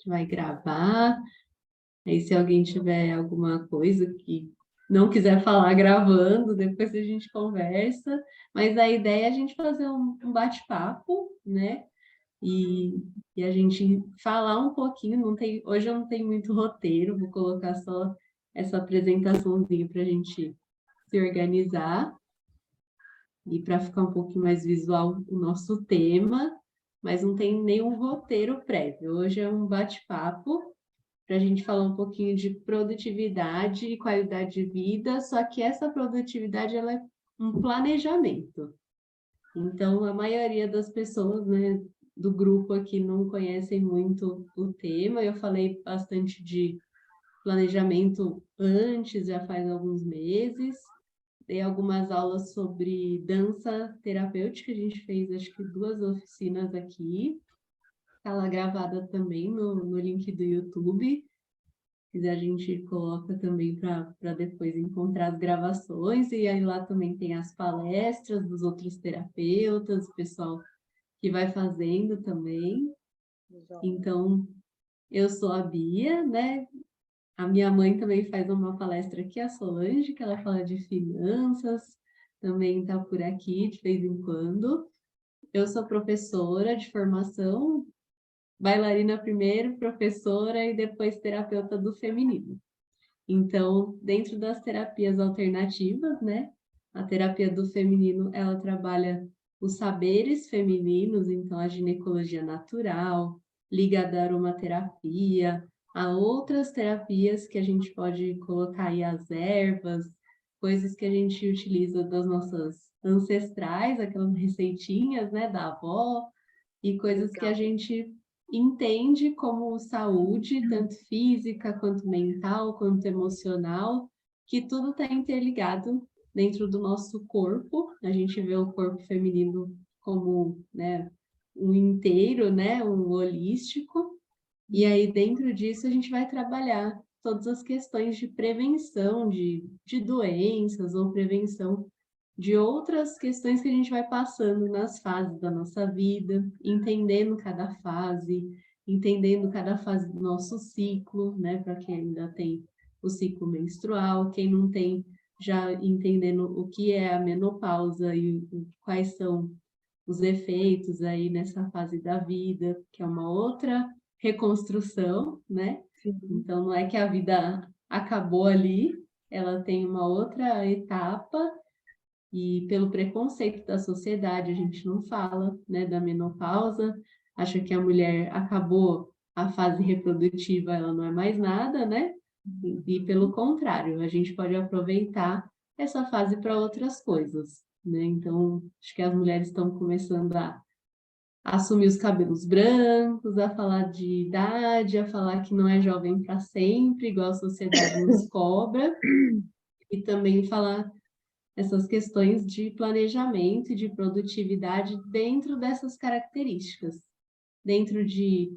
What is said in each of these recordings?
gente vai gravar. Aí, se alguém tiver alguma coisa que não quiser falar gravando, depois a gente conversa. Mas a ideia é a gente fazer um bate-papo, né? E, e a gente falar um pouquinho. Hoje eu não tenho muito roteiro, vou colocar só essa apresentaçãozinha para a gente se organizar e para ficar um pouquinho mais visual o nosso tema, mas não tem nenhum roteiro prévio. Hoje é um bate-papo para a gente falar um pouquinho de produtividade e qualidade de vida, só que essa produtividade ela é um planejamento. Então, a maioria das pessoas, né, do grupo aqui não conhecem muito o tema. Eu falei bastante de planejamento antes, já faz alguns meses. Dei algumas aulas sobre dança terapêutica, a gente fez acho que 2 oficinas aqui. Está lá gravada também no link do YouTube. Se quiser, a gente coloca também para depois encontrar as gravações, e aí lá também tem as palestras dos outros terapeutas, o pessoal que vai fazendo também. Então, eu sou a Bia, né? A minha mãe também faz uma palestra aqui, a Solange, que ela fala de finanças, também está por aqui de vez em quando. Eu sou professora de formação, bailarina primeiro, professora e depois terapeuta do feminino. Então, dentro das terapias alternativas, né? A terapia do feminino, ela trabalha os saberes femininos, então a ginecologia natural, ligada à aromaterapia, a outras terapias que a gente pode colocar aí as ervas, coisas que a gente utiliza das nossas ancestrais, aquelas receitinhas, né, da avó, e coisas que a gente entende como saúde, tanto física, quanto mental, quanto emocional, que tudo está interligado dentro do nosso corpo. A gente vê o corpo feminino como, né, um inteiro, né, um holístico, e aí dentro disso a gente vai trabalhar todas as questões de prevenção de doenças ou prevenção de outras questões que a gente vai passando nas fases da nossa vida, entendendo cada fase do nosso ciclo, né? Para quem ainda tem o ciclo menstrual, quem não tem, já entendendo o que é a menopausa e quais são os efeitos aí nessa fase da vida, que é uma outra reconstrução, né? Sim. Então, não é que a vida acabou ali, ela tem uma outra etapa, e pelo preconceito da sociedade, a gente não fala, né, da menopausa, acha que a mulher acabou a fase reprodutiva, ela não é mais nada, né? E pelo contrário, a gente pode aproveitar essa fase para outras coisas, né? Então, acho que as mulheres estão começando a assumir os cabelos brancos, a falar de idade, a falar que não é jovem para sempre, igual a sociedade nos cobra, e também falar essas questões de planejamento e de produtividade dentro dessas características, dentro de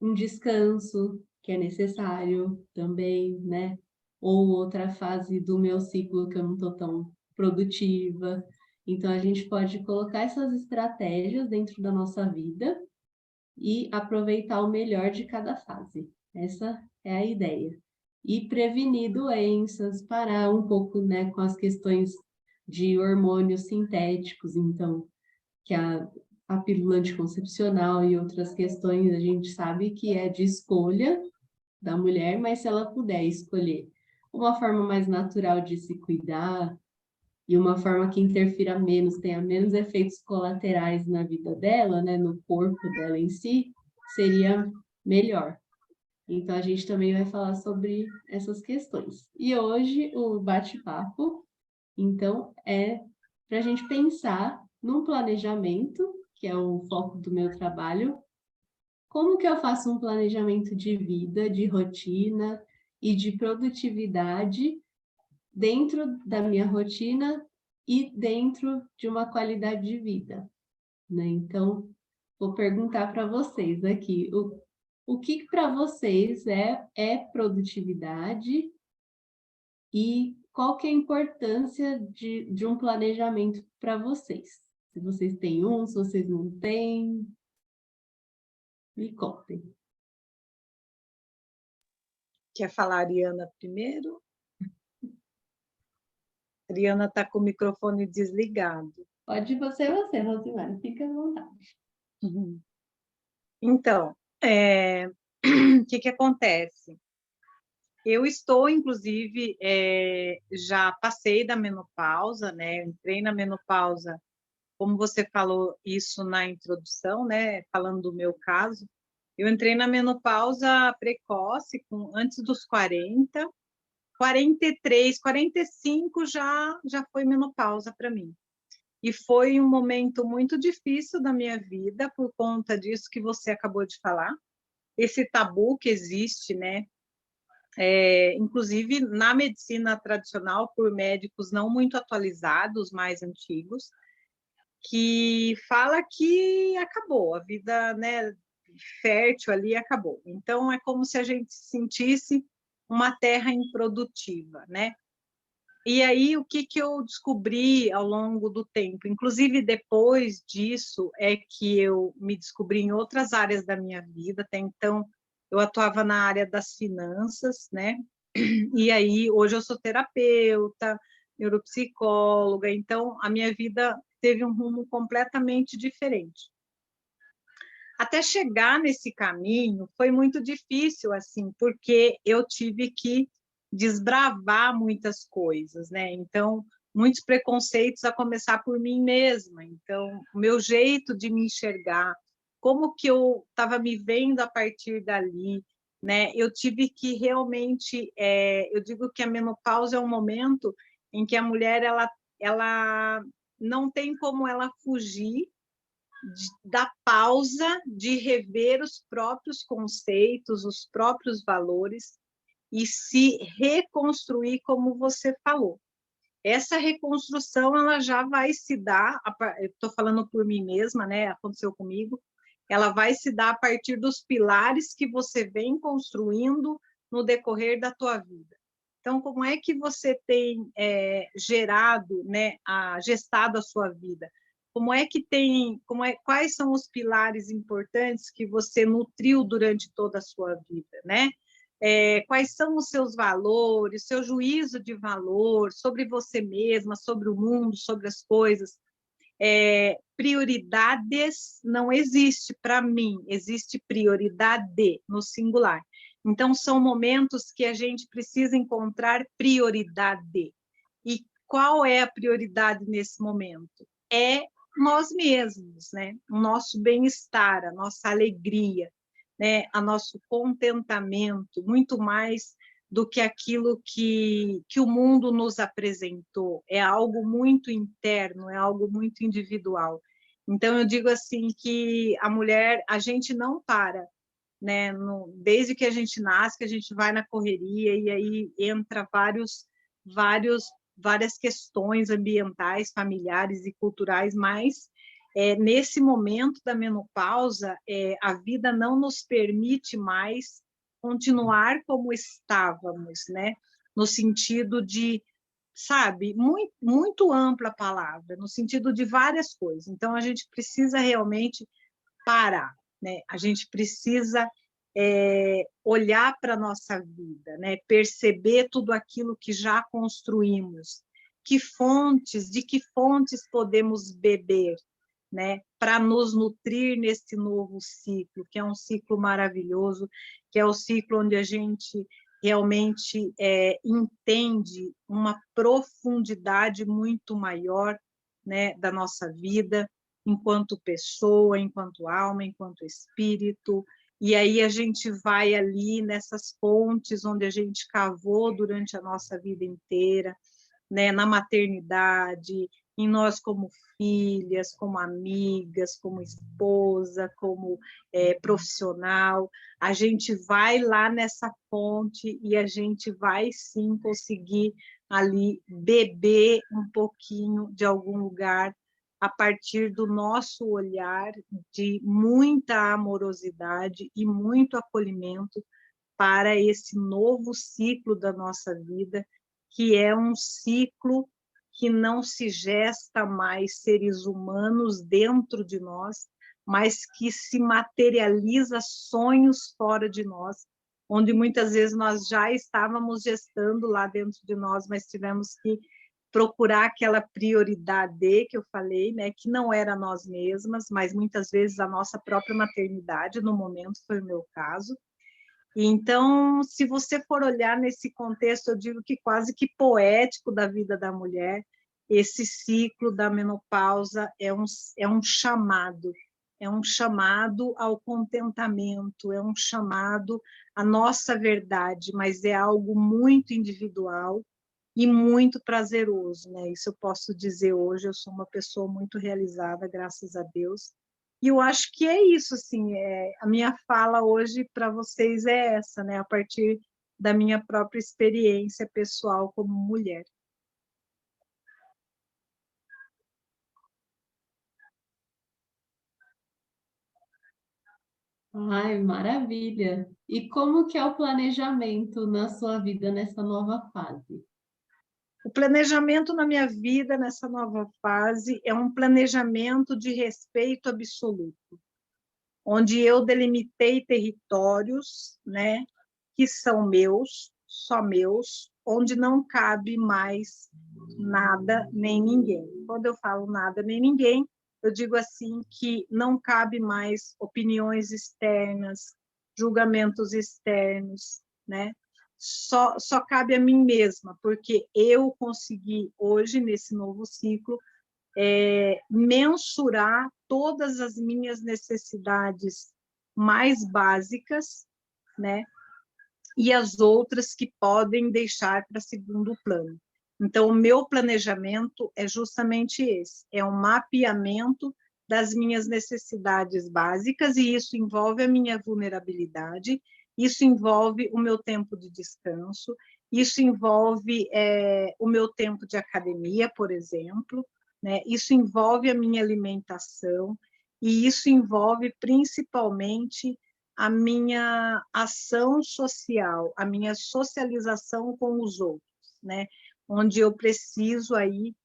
um descanso que é necessário também, né? Ou outra fase do meu ciclo que eu não estou tão produtiva. Então, a gente pode colocar essas estratégias dentro da nossa vida e aproveitar o melhor de cada fase. Essa é a ideia. E prevenir doenças, parar um pouco, né, com as questões de hormônios sintéticos, então, que a pílula anticoncepcional e outras questões a gente sabe que é de escolha da mulher, mas se ela puder escolher uma forma mais natural de se cuidar e uma forma que interfira menos, tenha menos efeitos colaterais na vida dela, né, no corpo dela em si, seria melhor. Então, a gente também vai falar sobre essas questões. E hoje, o bate-papo, então, é para a gente pensar num planejamento, que é o foco do meu trabalho, como que eu faço um planejamento de vida, de rotina e de produtividade dentro da minha rotina e dentro de uma qualidade de vida, né? Então, vou perguntar para vocês aqui, o que para vocês é produtividade e qual que é a importância de um planejamento para vocês? Se vocês têm um, se vocês não têm, me contem. Quer falar, Ariana, primeiro? A Ariana está com o microfone desligado. Pode você, Rosimar, fica à vontade. Uhum. Então, o que acontece? Eu estou, inclusive, já passei da menopausa, né? Entrei na menopausa, como você falou isso na introdução, né? Falando do meu caso, eu entrei na menopausa precoce, antes dos 40, 43, 45 já foi menopausa para mim. E foi um momento muito difícil da minha vida por conta disso que você acabou de falar, esse tabu que existe, né? Inclusive na medicina tradicional, por médicos não muito atualizados, mais antigos, que fala que acabou, a vida, né, fértil ali acabou. Então, é como se a gente sentisse uma terra improdutiva, né? E aí, o que eu descobri ao longo do tempo? Inclusive, depois disso, é que eu me descobri em outras áreas da minha vida. Até então, eu atuava na área das finanças, né? E aí, hoje eu sou terapeuta, neuropsicóloga. Então, a minha vida teve um rumo completamente diferente. Até chegar nesse caminho foi muito difícil, assim, porque eu tive que desbravar muitas coisas, né? Então, muitos preconceitos a começar por mim mesma. Então, o meu jeito de me enxergar, como que eu estava me vendo a partir dali, né? Eu tive que realmente, eu digo que a menopausa é um momento em que a mulher ela não tem como ela fugir da pausa, de rever os próprios conceitos, os próprios valores e se reconstruir, como você falou. Essa reconstrução ela já vai se dar, eu estou falando por mim mesma, né? Aconteceu comigo. Ela vai se dar a partir dos pilares que você vem construindo no decorrer da tua vida. Então, como é que você tem gerado, né, gestado a sua vida? Como é que tem, quais são os pilares importantes que você nutriu durante toda a sua vida, né? Quais são os seus valores, seu juízo de valor sobre você mesma, sobre o mundo, sobre as coisas. Prioridades não existe para mim, existe prioridade no singular. Então, são momentos que a gente precisa encontrar prioridade. E qual é a prioridade nesse momento? É nós mesmos, né? O nosso bem-estar, a nossa alegria, né? O nosso contentamento, muito mais do que aquilo que o mundo nos apresentou. É algo muito interno, é algo muito individual. Então, eu digo assim que a mulher, a gente não para, né? Desde que a gente nasce, que a gente vai na correria e aí entra várias questões ambientais, familiares e culturais, mas nesse momento da menopausa, a vida não nos permite mais continuar como estávamos, né? No sentido de, sabe, muito, muito ampla a palavra, no sentido de várias coisas. Então, a gente precisa realmente parar, né? A gente precisa olhar para a nossa vida, né? Perceber tudo aquilo que já construímos, de que fontes podemos beber, né? Para nos nutrir nesse novo ciclo, que é um ciclo maravilhoso, que é o ciclo onde a gente realmente entende uma profundidade muito maior, né, da nossa vida, enquanto pessoa, enquanto alma, enquanto espírito, e aí a gente vai ali nessas fontes onde a gente cavou durante a nossa vida inteira, né, na maternidade, em nós como filhas, como amigas, como esposa, como profissional, a gente vai lá nessa fonte e a gente vai sim conseguir ali beber um pouquinho de algum lugar a partir do nosso olhar de muita amorosidade e muito acolhimento para esse novo ciclo da nossa vida, que é um ciclo que não se gesta mais seres humanos dentro de nós, mas que se materializa sonhos fora de nós, onde muitas vezes nós já estávamos gestando lá dentro de nós, mas tivemos que procurar aquela prioridade que eu falei, né, que não era nós mesmas, mas muitas vezes a nossa própria maternidade, no momento foi o meu caso. Então, se você for olhar nesse contexto, eu digo que quase que poético da vida da mulher, esse ciclo da menopausa é um chamado ao contentamento, é um chamado à nossa verdade, mas é algo muito individual e muito prazeroso, né? Isso eu posso dizer hoje, eu sou uma pessoa muito realizada, graças a Deus. E eu acho que é isso, assim, a minha fala hoje para vocês é essa, né? A partir da minha própria experiência pessoal como mulher. Ai, maravilha! E como que é o planejamento na sua vida nessa nova fase? O planejamento na minha vida, nessa nova fase, é um planejamento de respeito absoluto, onde eu delimitei territórios, né, que são meus, só meus, onde não cabe mais nada nem ninguém. Quando eu falo nada nem ninguém, eu digo assim que não cabe mais opiniões externas, julgamentos externos, né? Só cabe a mim mesma, porque eu consegui hoje, nesse novo ciclo, mensurar todas as minhas necessidades mais básicas, né? E as outras que podem deixar para segundo plano. Então, o meu planejamento é justamente esse, é um mapeamento das minhas necessidades básicas, e isso envolve a minha vulnerabilidade, isso envolve o meu tempo de descanso, isso envolve o meu tempo de academia, por exemplo, né? Isso envolve a minha alimentação, e isso envolve principalmente a minha ação social, a minha socialização com os outros, né? Onde eu preciso aí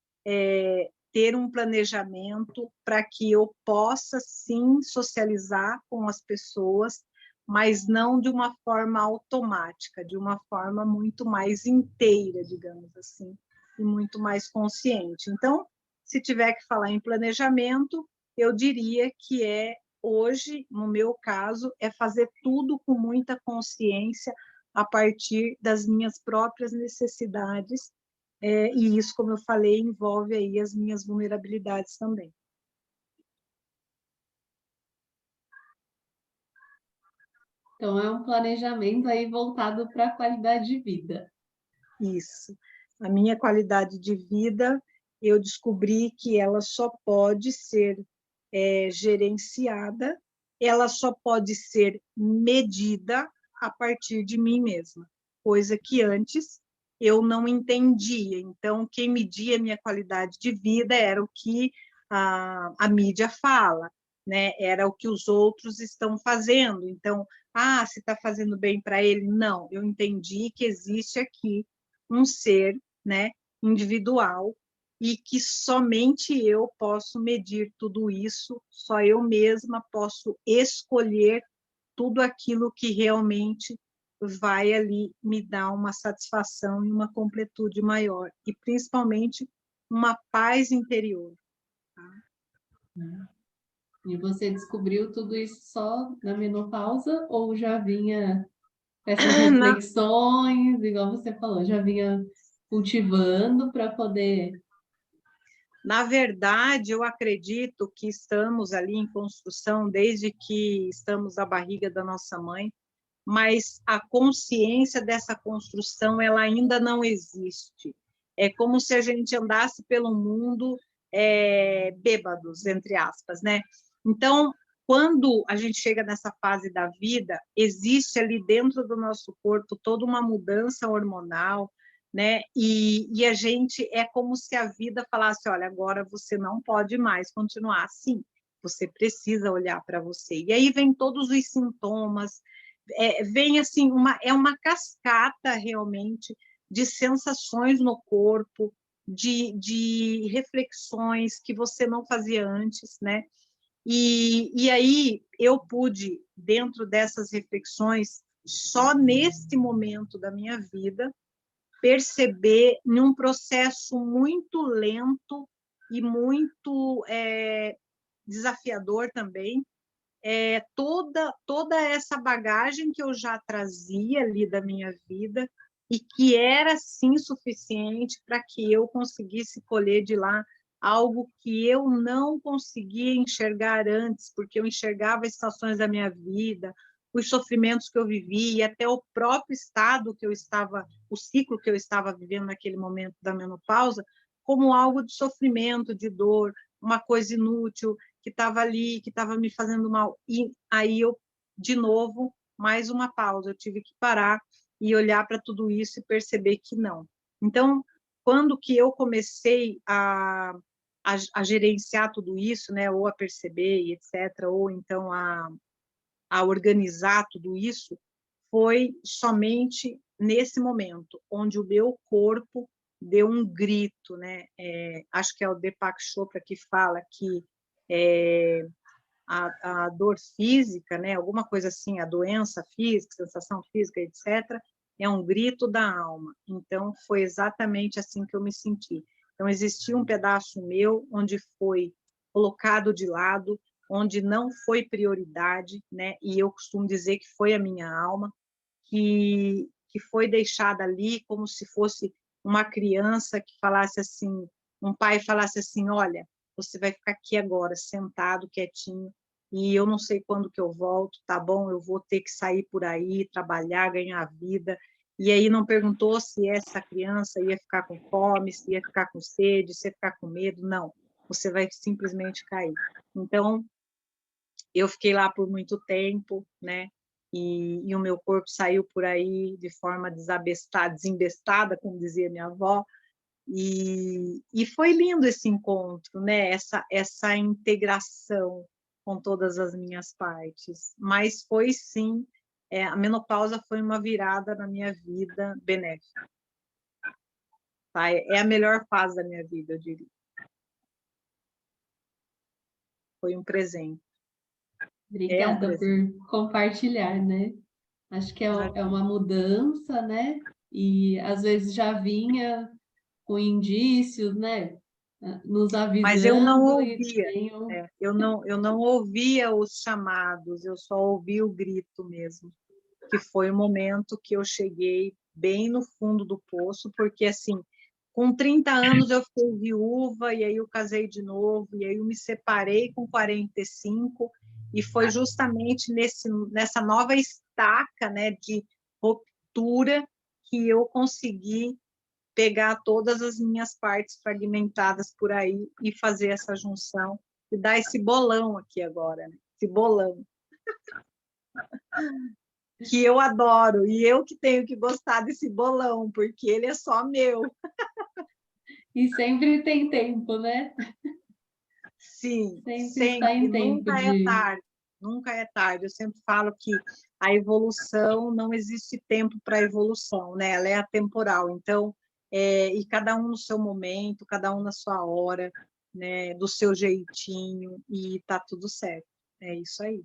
ter um planejamento para que eu possa sim socializar com as pessoas, mas não de uma forma automática, de uma forma muito mais inteira, digamos assim, e muito mais consciente. Então, se tiver que falar em planejamento, eu diria que hoje, no meu caso, é fazer tudo com muita consciência a partir das minhas próprias necessidades, e isso, como eu falei, envolve aí as minhas vulnerabilidades também. Então, é um planejamento aí voltado para a qualidade de vida. Isso. A minha qualidade de vida, eu descobri que ela só pode ser gerenciada, ela só pode ser medida a partir de mim mesma, coisa que antes eu não entendia. Então, quem media a minha qualidade de vida era o que a mídia fala, né? Era o que os outros estão fazendo. Então, se está fazendo bem para ele? Não, eu entendi que existe aqui um ser, né, individual, e que somente eu posso medir tudo isso, só eu mesma posso escolher tudo aquilo que realmente vai ali me dar uma satisfação e uma completude maior, e principalmente uma paz interior. Tá? E você descobriu tudo isso só na menopausa ou já vinha essas Na, reflexões, igual você falou, já vinha cultivando para poder. na verdade, eu acredito que estamos ali em construção desde que estamos na barriga da nossa mãe, mas a consciência dessa construção ela ainda não existe. É como se a gente andasse pelo mundo bêbados, entre aspas, né? Então, quando a gente chega nessa fase da vida, existe ali dentro do nosso corpo toda uma mudança hormonal, né? E a gente é como se a vida falasse: olha, agora você não pode mais continuar assim, você precisa olhar para você. E aí vem todos os sintomas, vem assim, é uma cascata realmente de sensações no corpo, de reflexões que você não fazia antes, né? E aí eu pude, dentro dessas reflexões, só nesse momento da minha vida, perceber num processo muito lento e muito desafiador também, toda essa bagagem que eu já trazia ali da minha vida e que era, sim, suficiente para que eu conseguisse colher de lá algo que eu não conseguia enxergar antes, porque eu enxergava as situações da minha vida, os sofrimentos que eu vivi e até o próprio estado que eu estava, o ciclo que eu estava vivendo naquele momento da menopausa, como algo de sofrimento, de dor, uma coisa inútil, que estava ali, que estava me fazendo mal. E aí eu, de novo, mais uma pausa. Eu tive que parar e olhar para tudo isso e perceber que não. Então, quando que eu comecei a gerenciar tudo isso, né, ou a perceber, e etc., ou então a organizar tudo isso, foi somente nesse momento, onde o meu corpo deu um grito, né? Acho que é o Deepak Chopra que fala que a dor física, né? Alguma coisa assim, a doença física, sensação física, etc., é um grito da alma. Então, foi exatamente assim que eu me senti. Então, existia um pedaço meu onde foi colocado de lado, onde não foi prioridade, né? E eu costumo dizer que foi a minha alma, que foi deixada ali como se fosse uma criança que falasse assim, um pai falasse assim, olha, você vai ficar aqui agora, sentado, quietinho, e eu não sei quando que eu volto, tá bom? Eu vou ter que sair por aí, trabalhar, ganhar vida. E aí não perguntou se essa criança ia ficar com fome, se ia ficar com sede, se ia ficar com medo, não. Você vai simplesmente cair. Então, eu fiquei lá por muito tempo, né? E o meu corpo saiu por aí de forma desembestada, como dizia minha avó, e foi lindo esse encontro, né? Essa integração com todas as minhas partes. Mas foi sim, a menopausa foi uma virada na minha vida benéfica. Tá? É a melhor fase da minha vida, eu diria. Foi um presente. É um Obrigada presente. por compartilhar, né? Acho que é uma mudança, né? E às vezes já vinha com indícios, né? Nos Mas eu não avisando e ouvia, tenho... eu não ouvia os chamados, eu só ouvia o grito mesmo, que foi o momento que eu cheguei bem no fundo do poço, porque assim, com 30 anos eu fiquei viúva, e aí eu casei de novo, e aí eu me separei com 45, e foi justamente nessa nova estaca, né, de ruptura que eu consegui pegar todas as minhas partes fragmentadas por aí e fazer essa junção e dar esse bolão aqui agora, né? Esse bolão que eu adoro e eu que tenho que gostar desse bolão porque ele é só meu. E sempre tem tempo, né? Sim, Sempre está sempre, em tempo nunca é de... tarde. Nunca é tarde. Eu sempre falo que a evolução não existe tempo para evolução, né? Ela é atemporal. Então, e cada um no seu momento, cada um na sua hora, né? Do seu jeitinho e tá tudo certo. É isso aí.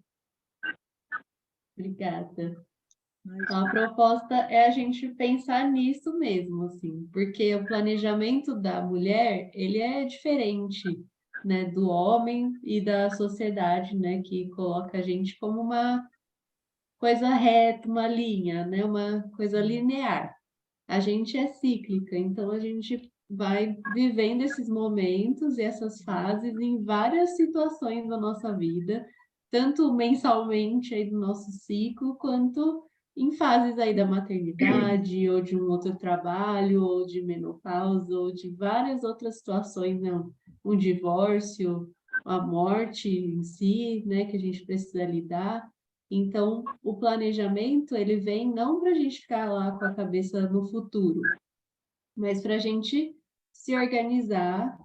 Obrigada. Mas, Então, a proposta é a gente pensar nisso mesmo, assim, porque o planejamento da mulher, ele é diferente, né, do homem e da sociedade, né, que coloca a gente como uma coisa reta, uma linha, né, uma coisa linear. A gente é cíclica, então a gente vai vivendo esses momentos e essas fases em várias situações da nossa vida, tanto mensalmente aí do nosso ciclo, quanto em fases aí da maternidade, ou de um outro trabalho, ou de menopausa, ou de várias outras situações, né? Um divórcio, a morte em si, né? Que a gente precisa lidar. Então, o planejamento, ele vem não para a gente ficar lá com a cabeça no futuro, mas para a gente se organizar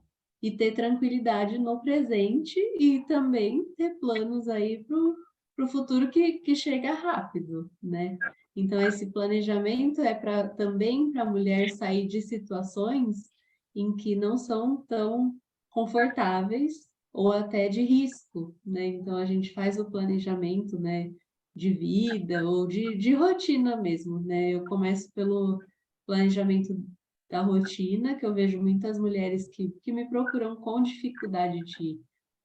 e ter tranquilidade no presente e também ter planos aí para o futuro que chega rápido, né? Então, esse planejamento é também para a mulher sair de situações em que não são tão confortáveis ou até de risco, né? Então, a gente faz o planejamento, né? de vida ou de rotina mesmo, né? Eu começo pelo planejamento da rotina, que eu vejo muitas mulheres que me procuram com dificuldade de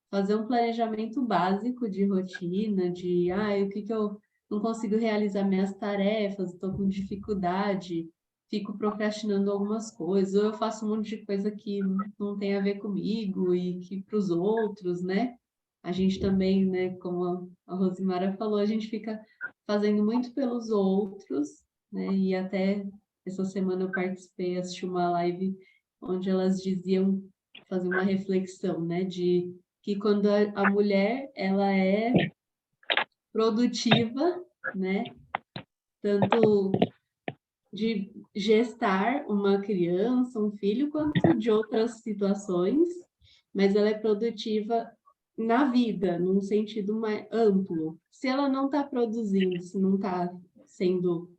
fazer um planejamento básico de rotina, de o que que eu não consigo realizar minhas tarefas, estou com dificuldade, fico procrastinando algumas coisas, ou eu faço um monte de coisa que não tem a ver comigo e que para os outros, né? A gente também, né, como a Rosimara falou, a gente fica fazendo muito pelos outros, né? E até essa semana eu participei, assisti uma live onde elas diziam, fazer uma reflexão, né, de que quando a mulher ela é produtiva, né, tanto de gestar uma criança, um filho, quanto de outras situações, mas ela é produtiva na vida, num sentido mais amplo. Se ela não está produzindo, se não está sendo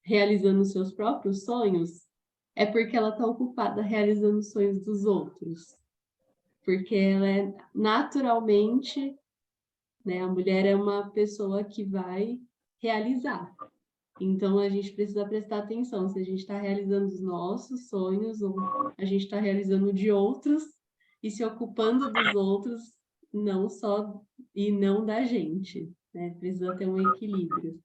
realizando seus próprios sonhos, é porque ela está ocupada realizando os sonhos dos outros. Porque ela é naturalmente, né, a mulher é uma pessoa que vai realizar. Então, a gente precisa prestar atenção se a gente está realizando os nossos sonhos ou a gente está realizando de outros e se ocupando dos outros, não só e não da gente, né? Precisa ter um equilíbrio.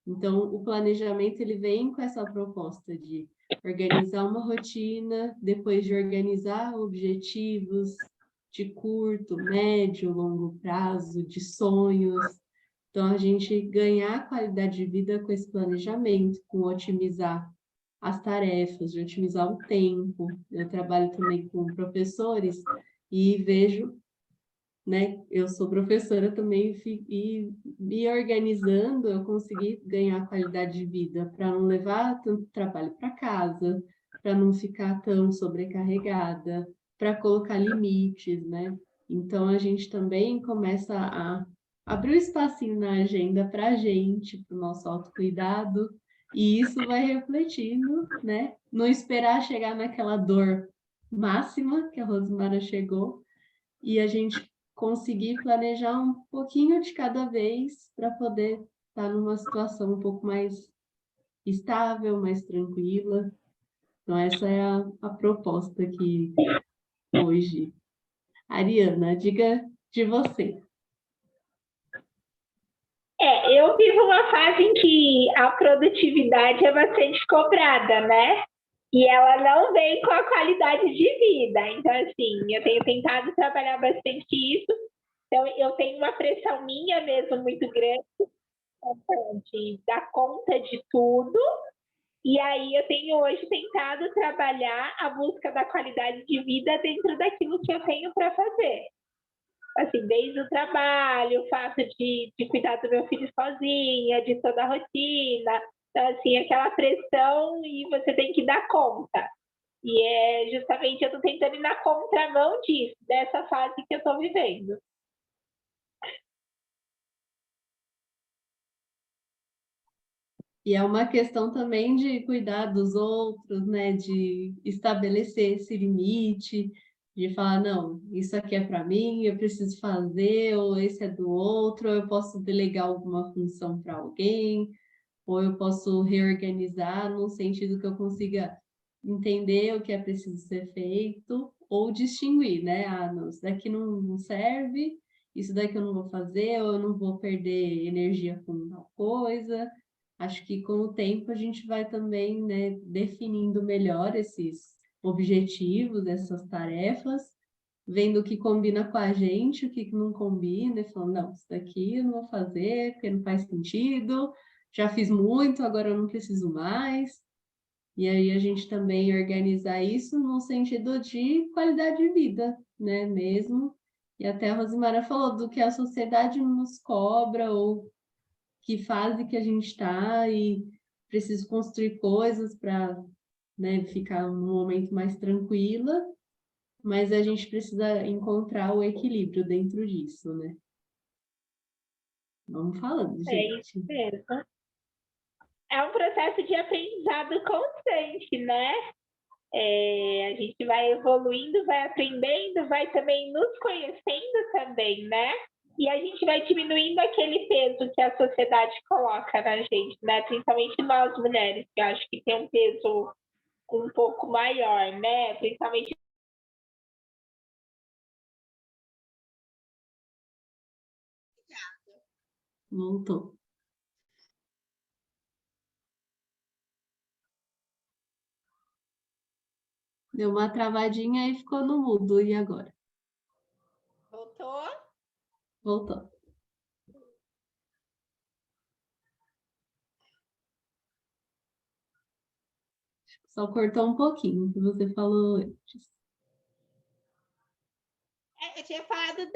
Então, o planejamento ele vem com essa proposta de organizar uma rotina, depois de organizar objetivos de curto, médio, longo prazo, de sonhos. Então, a gente ganhar qualidade de vida com esse planejamento, com otimizar as tarefas, de otimizar o tempo. Eu trabalho também com professores e vejo, né? Eu sou professora também e me organizando, eu consegui ganhar qualidade de vida para não levar tanto trabalho para casa, para não ficar tão sobrecarregada, para colocar limites, né? Então a gente também começa a abrir um espacinho na agenda para a gente, para o nosso autocuidado, e isso vai refletindo, né? Não esperar chegar naquela dor máxima que a Rosemara chegou, e a gente conseguir planejar um pouquinho de cada vez para poder estar numa situação um pouco mais estável, mais tranquila. Então, essa é a proposta aqui hoje. Ariana, diga de você. Eu vivo uma fase em que a produtividade é bastante cobrada, né? E ela não vem com a qualidade de vida. Então, assim, eu tenho tentado trabalhar bastante isso. Então, eu tenho uma pressão minha mesmo muito grande de dar conta de tudo. E aí eu tenho hoje tentado trabalhar a busca da qualidade de vida dentro daquilo que eu tenho para fazer. Assim, desde o trabalho, o fato de cuidar do meu filho sozinha, de toda a rotina. Então, assim, aquela pressão e você tem que dar conta. E é justamente eu estou tentando ir na contramão disso, dessa fase que eu estou vivendo. E é uma questão também de cuidar dos outros, né? De estabelecer esse limite, de falar, não, isso aqui é para mim, eu preciso fazer, ou esse é do outro, ou eu posso delegar alguma função para alguém, ou eu posso reorganizar no sentido que eu consiga entender o que é preciso ser feito, ou distinguir, né? Ah, não, isso daqui não serve, isso daqui eu não vou fazer, ou eu não vou perder energia com tal coisa. Acho que com o tempo a gente vai também, né, definindo melhor esses objetivos, essas tarefas, vendo o que combina com a gente, o que não combina, e falando, não, isso daqui eu não vou fazer, porque não faz sentido, já fiz muito, agora eu não preciso mais. E aí a gente também organizar isso no sentido de qualidade de vida, né, mesmo. E até a Rosimara falou do que a sociedade nos cobra, ou que fase que a gente está, e preciso construir coisas para, né, ficar num momento mais tranquila, mas a gente precisa encontrar o equilíbrio dentro disso, né? Vamos falando, É gente. isso mesmo. É um processo de aprendizado constante, né? A gente vai evoluindo, vai aprendendo, vai também nos conhecendo também, né? E a gente vai diminuindo aquele peso que a sociedade coloca na gente, né? Principalmente nós mulheres, que eu acho que tem um peso um pouco maior, né? Principalmente. Voltou. Deu uma travadinha e ficou no mudo. E agora? Voltou? Voltou. Só cortou um pouquinho o que você falou antes. Eu tinha falado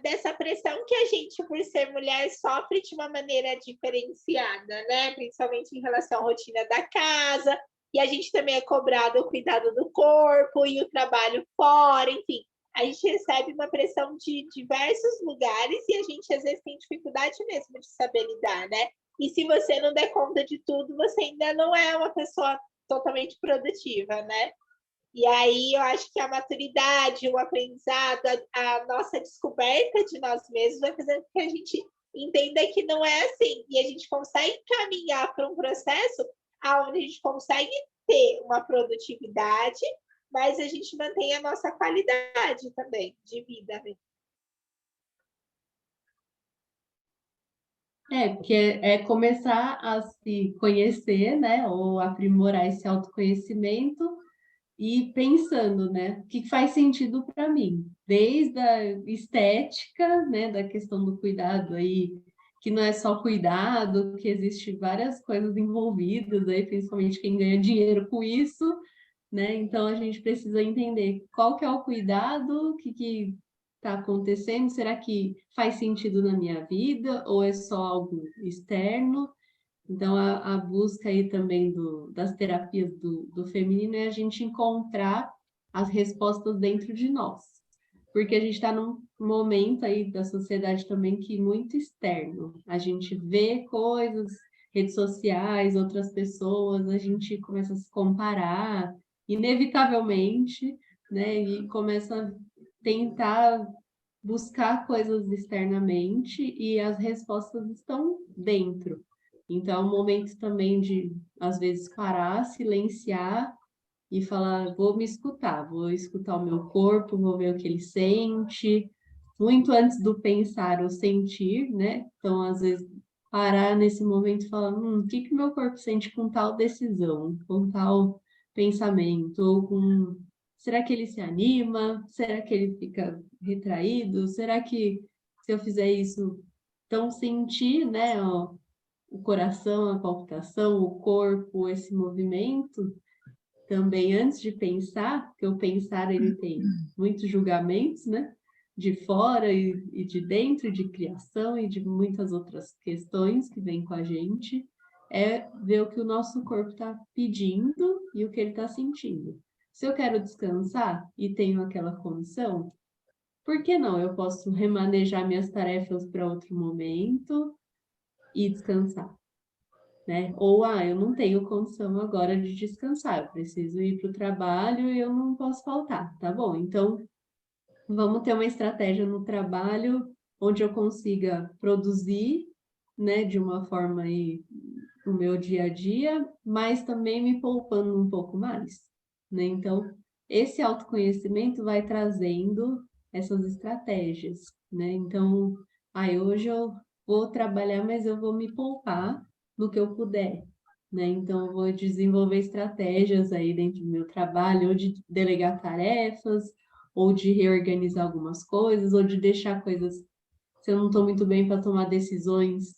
dessa pressão que a gente, por ser mulher, sofre de uma maneira diferenciada, né? Principalmente em relação à rotina da casa. E a gente também é cobrado o cuidado do corpo e o trabalho fora, enfim. A gente recebe uma pressão de diversos lugares e a gente, às vezes, tem dificuldade mesmo de saber lidar, né? E se você não der conta de tudo, você ainda não é uma pessoa totalmente produtiva, né? E aí eu acho que a maturidade, o aprendizado, a nossa descoberta de nós mesmos vai fazer com que a gente entenda que não é assim. E a gente consegue caminhar para um processo onde a gente consegue ter uma produtividade, mas a gente mantém a nossa qualidade também de vida. Né? Porque é começar a se conhecer, né? Ou aprimorar esse autoconhecimento e pensando, né? O que faz sentido para mim? Desde a estética, né? Da questão do cuidado aí, que não é só cuidado, que existe várias coisas envolvidas aí, principalmente quem ganha dinheiro com isso, né? Então a gente precisa entender qual que é o cuidado, o que está acontecendo, será que faz sentido na minha vida ou é só algo externo? Então a busca aí também das terapias do feminino é a gente encontrar as respostas dentro de nós. Porque a gente está num momento aí da sociedade também que muito externo. A gente vê coisas, redes sociais, outras pessoas, a gente começa a se comparar, inevitavelmente, né? E começa a tentar buscar coisas externamente e as respostas estão dentro. Então, é um momento também de, às vezes, parar, silenciar e falar, vou escutar o meu corpo, vou ver o que ele sente, muito antes do pensar ou sentir, né? Então, às vezes, parar nesse momento e falar, o que meu corpo sente com tal decisão, com tal pensamento, ou com... Será que ele se anima? Será que ele fica retraído? Será que se eu fizer isso, então sentir, né, ó, o coração, a palpitação, o corpo, esse movimento, também antes de pensar, porque o pensar ele tem muitos julgamentos, né? De fora e de dentro, de criação e de muitas outras questões que vêm com a gente, é ver o que o nosso corpo está pedindo e o que ele está sentindo. Se eu quero descansar e tenho aquela condição, por que não? Eu posso remanejar minhas tarefas para outro momento e descansar. Né? Ou, eu não tenho condição agora de descansar, eu preciso ir para o trabalho e eu não posso faltar, tá bom? Então, vamos ter uma estratégia no trabalho onde eu consiga produzir, né, de uma forma aí no meu dia a dia, mas também me poupando um pouco mais, né? Então, esse autoconhecimento vai trazendo essas estratégias, né? Então, hoje eu vou trabalhar, mas eu vou me poupar no que eu puder, né? Então, eu vou desenvolver estratégias aí dentro do meu trabalho, ou de delegar tarefas, ou de reorganizar algumas coisas, ou de deixar coisas, se eu não estou muito bem para tomar decisões,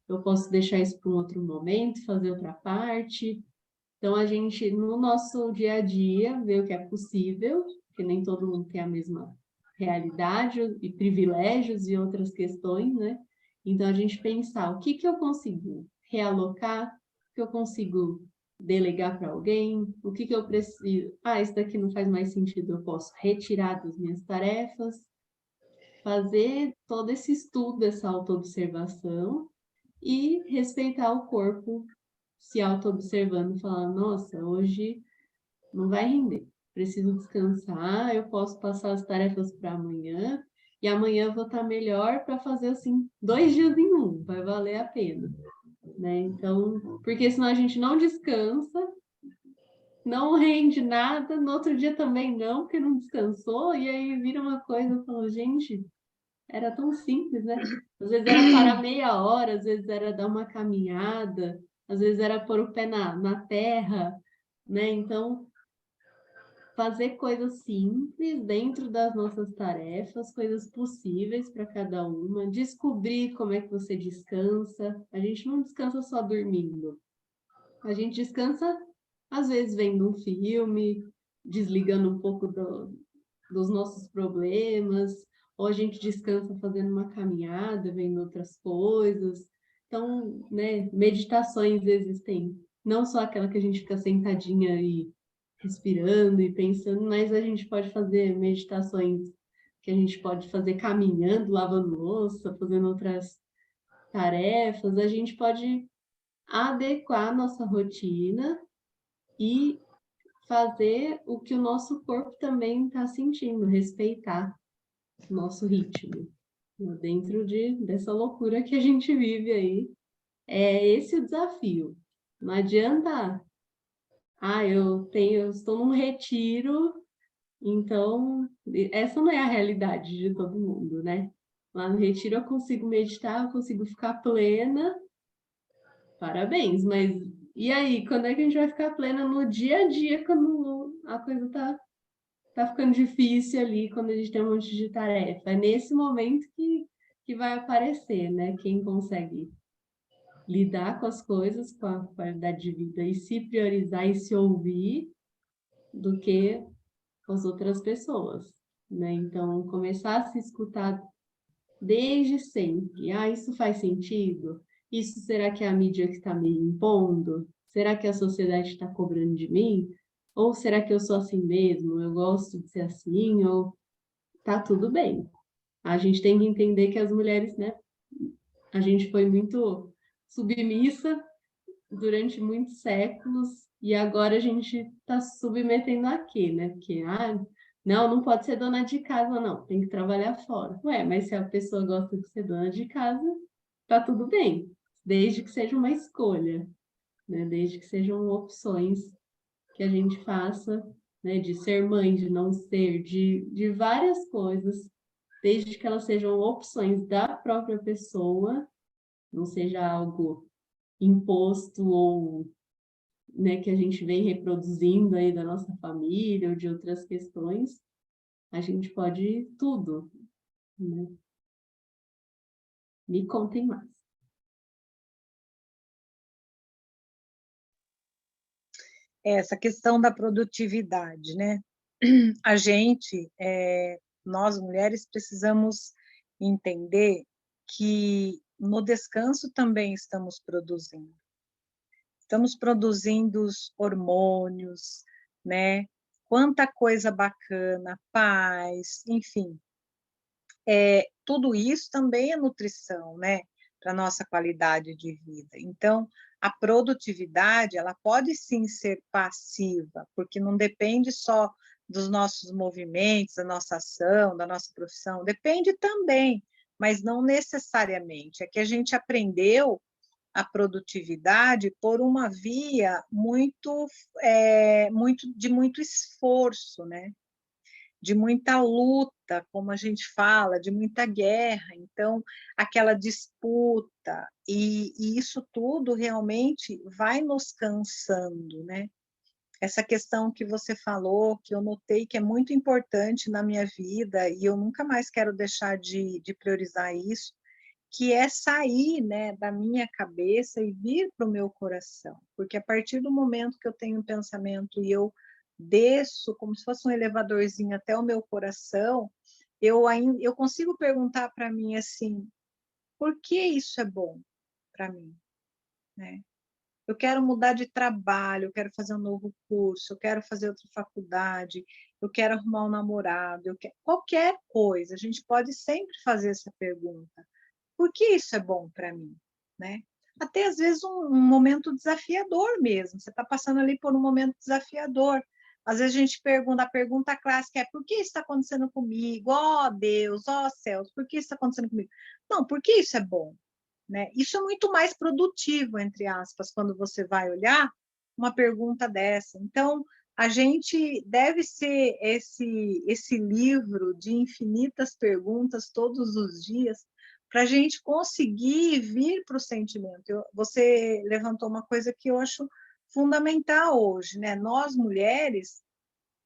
eu posso deixar isso para um outro momento, fazer outra parte. Então, a gente, no nosso dia a dia, vê o que é possível, porque nem todo mundo tem a mesma realidade e privilégios e outras questões, né? Então, a gente pensar o que eu consigo realocar, o que eu consigo delegar para alguém, o que eu preciso... isso daqui não faz mais sentido, eu posso retirar das minhas tarefas, fazer todo esse estudo, essa autoobservação e respeitar o corpo, se auto-observando, falar, nossa, hoje não vai render, preciso descansar, eu posso passar as tarefas para amanhã, e amanhã eu vou estar melhor para fazer assim 2 dias em um, vai valer a pena, né? Então, porque senão a gente não descansa, não rende nada, no outro dia também não, porque não descansou, e aí vira uma coisa, eu falo, gente, era tão simples, né? Às vezes era parar meia hora, às vezes era dar uma caminhada, às vezes era pôr o pé na terra, né? Então, fazer coisas simples dentro das nossas tarefas, coisas possíveis para cada uma, descobrir como é que você descansa. A gente não descansa só dormindo. A gente descansa, às vezes, vendo um filme, desligando um pouco dos nossos problemas, ou a gente descansa fazendo uma caminhada, vendo outras coisas. Então, né, meditações existem, não só aquela que a gente fica sentadinha e respirando e pensando, mas a gente pode fazer meditações que a gente pode fazer caminhando, lavando louça, fazendo outras tarefas. A gente pode adequar a nossa rotina e fazer o que o nosso corpo também está sentindo, respeitar o nosso ritmo, dentro dessa loucura que a gente vive aí. É esse o desafio. Não adianta, eu estou num retiro, então essa não é a realidade de todo mundo, né? Lá no retiro eu consigo meditar, eu consigo ficar plena, parabéns, mas e aí, quando é que a gente vai ficar plena no dia a dia, quando a coisa tá ficando difícil ali, quando a gente tem um monte de tarefa? É nesse momento que vai aparecer, né? Quem consegue lidar com as coisas, com a qualidade de vida e se priorizar e se ouvir do que as outras pessoas, né? Então, começar a se escutar desde sempre. Ah, isso faz sentido? Isso será que é a mídia que está me impondo? Será que a sociedade está cobrando de mim? Ou será que eu sou assim mesmo? Eu gosto de ser assim? Ou tá tudo bem? A gente tem que entender que as mulheres, né? A gente foi muito submissa durante muitos séculos e agora a gente está submetendo a quê, né? Porque, não pode ser dona de casa, não, tem que trabalhar fora. Ué, mas se a pessoa gosta de ser dona de casa, tá tudo bem, desde que seja uma escolha, né? Desde que sejam opções que a gente faça, né? De ser mãe, de não ser, de várias coisas, desde que elas sejam opções da própria pessoa, não seja algo imposto ou, né, que a gente vem reproduzindo aí da nossa família ou de outras questões, a gente pode tudo, né? Me contem mais. Essa questão da produtividade, né? A gente, nós mulheres, precisamos entender que no descanso também estamos produzindo. Estamos produzindo os hormônios, né? Quanta coisa bacana, paz, enfim. Tudo isso também é nutrição, né? Para a nossa qualidade de vida. Então, a produtividade, ela pode sim ser passiva, porque não depende só dos nossos movimentos, da nossa ação, da nossa profissão, depende também, mas não necessariamente. É que a gente aprendeu a produtividade por uma via de muito esforço, né? De muita luta, como a gente fala, de muita guerra, então aquela disputa, e isso tudo realmente vai nos cansando, né? Essa questão que você falou, que eu notei que é muito importante na minha vida, e eu nunca mais quero deixar de priorizar isso, que é sair, né, da minha cabeça e vir para o meu coração, porque a partir do momento que eu tenho um pensamento e eu desço como se fosse um elevadorzinho até o meu coração, eu consigo perguntar para mim assim, por que isso é bom para mim, né? Eu quero mudar de trabalho, eu quero fazer um novo curso, eu quero fazer outra faculdade, eu quero arrumar um namorado, qualquer coisa, a gente pode sempre fazer essa pergunta. Por que isso é bom para mim, né? Até às vezes um momento desafiador mesmo, você está passando ali por um momento desafiador, Às vezes a gente pergunta, a pergunta clássica é: por que isso está acontecendo comigo? Ó Deus, ó céus, por que isso está acontecendo comigo? Não, porque isso é bom, né? Isso é muito mais produtivo, entre aspas, quando você vai olhar uma pergunta dessa. Então, a gente deve ser esse livro de infinitas perguntas todos os dias, para a gente conseguir vir para o sentimento. Você levantou uma coisa que eu acho fundamental hoje, né? Nós, mulheres,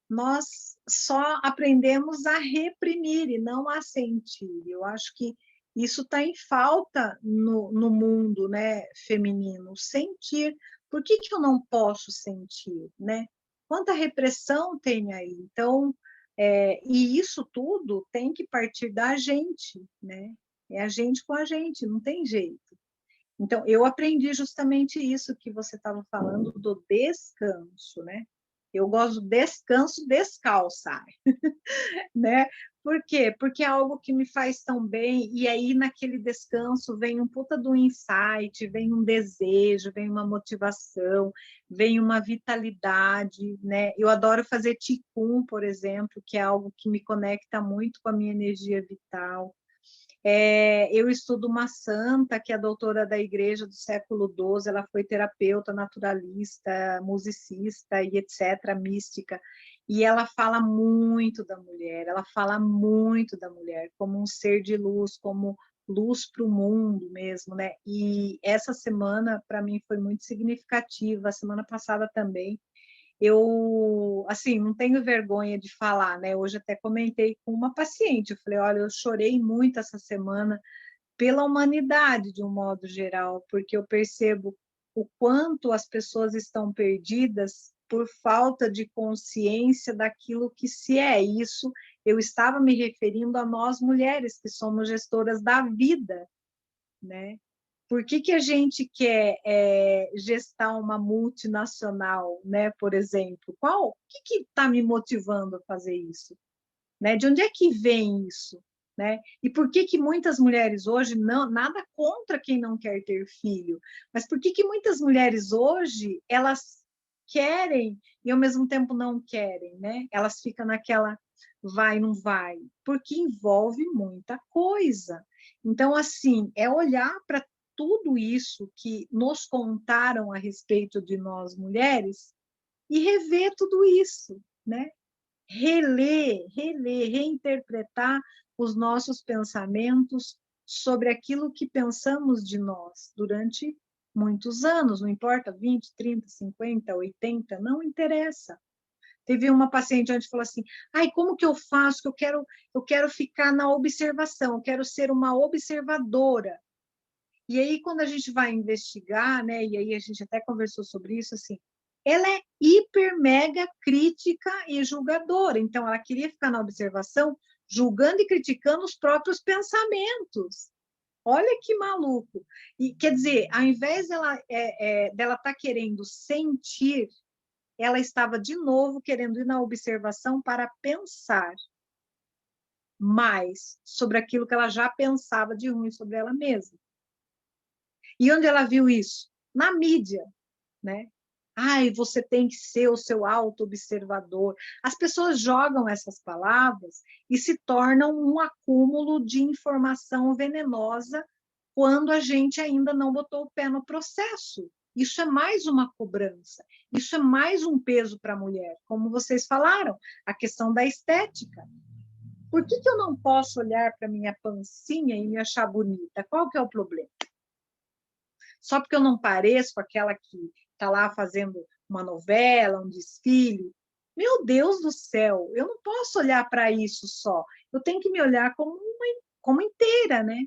nós só aprendemos a reprimir e não a sentir. Eu acho que isso está em falta no mundo, né, feminino, sentir. Por que eu não posso sentir, né? Quanta repressão tem aí? Então, e isso tudo tem que partir da gente, né? É a gente com a gente, não tem jeito. Então, eu aprendi justamente isso que você estava falando do descanso, né? Eu gosto do descanso descalçar, né? Por quê? Porque é algo que me faz tão bem, e aí naquele descanso vem um puta do insight, vem um desejo, vem uma motivação, vem uma vitalidade, né? Eu adoro fazer Qigong, por exemplo, que é algo que me conecta muito com a minha energia vital. Eu estudo uma santa, que é a doutora da igreja do século XII, ela foi terapeuta, naturalista, musicista e etc., mística, e ela fala muito da mulher, ela fala muito da mulher como um ser de luz, como luz para o mundo mesmo, né? E essa semana, para mim, foi muito significativa, a semana passada também. Eu, assim, não tenho vergonha de falar, né? Hoje até comentei com uma paciente, eu falei, olha, eu chorei muito essa semana pela humanidade, de um modo geral, porque eu percebo o quanto as pessoas estão perdidas por falta de consciência daquilo que se é isso. Eu estava me referindo a nós mulheres, que somos gestoras da vida, né? Por que a gente quer gestar uma multinacional, né, por exemplo? O que está me motivando a fazer isso? Né? De onde é que vem isso? Né? E por que muitas mulheres hoje, não, nada contra quem não quer ter filho, mas por que muitas mulheres hoje, elas querem e ao mesmo tempo não querem, né? Elas ficam naquela vai, não vai, porque envolve muita coisa. Então, assim, é olhar para tudo isso que nos contaram a respeito de nós mulheres e rever tudo isso, né? Reler, reinterpretar os nossos pensamentos sobre aquilo que pensamos de nós durante muitos anos, não importa, 20, 30, 50, 80, não interessa. Teve uma paciente onde falou assim, ai, como que eu faço? Que eu quero ficar na observação, eu quero ser uma observadora. E aí, quando a gente vai investigar, né, e aí a gente até conversou sobre isso, assim, ela é hiper, mega crítica e julgadora. Então, ela queria ficar na observação, julgando e criticando os próprios pensamentos. Olha que maluco. E, quer dizer, ao invés dela estar querendo sentir, ela estava, de novo, querendo ir na observação para pensar mais sobre aquilo que ela já pensava de ruim sobre ela mesma. E onde ela viu isso? Na mídia, né? Ai, você tem que ser o seu auto-observador. As pessoas jogam essas palavras e se tornam um acúmulo de informação venenosa quando a gente ainda não botou o pé no processo. Isso é mais uma cobrança, isso é mais um peso para a mulher. Como vocês falaram, a questão da estética. Por que eu não posso olhar para a minha pancinha e me achar bonita? Qual que é o problema? Só porque eu não pareço com aquela que está lá fazendo uma novela, um desfile. Meu Deus do céu, eu não posso olhar para isso só. Eu tenho que me olhar como inteira, né?